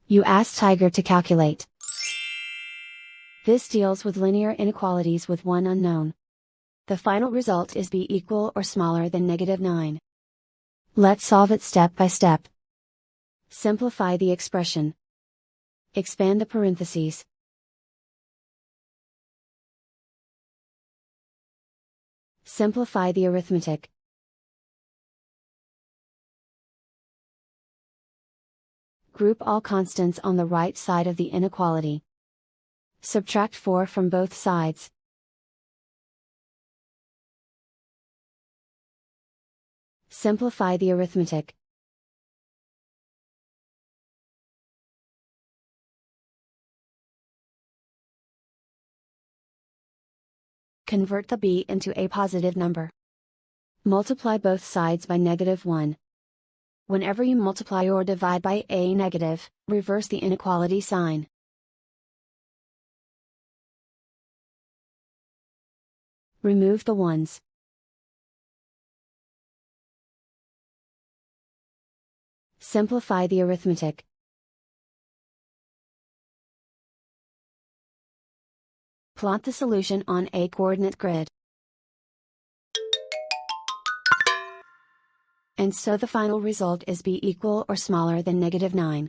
You ask Tiger to calculate. This deals with linear inequalities with one unknown. The final result is b equal or smaller than -9. Let's solve it step by step. Simplify the expression. Expand the parentheses. Simplify the arithmetic. Group all constants on the right side of the inequality. Subtract 4 from both sides. Simplify the arithmetic. Convert the b into a positive number. Multiply both sides by -1. Whenever you multiply or divide by a negative, reverse the inequality sign. Remove the ones. Simplify the arithmetic. Plot the solution on a coordinate grid. And so the final result is b equal or smaller than -9.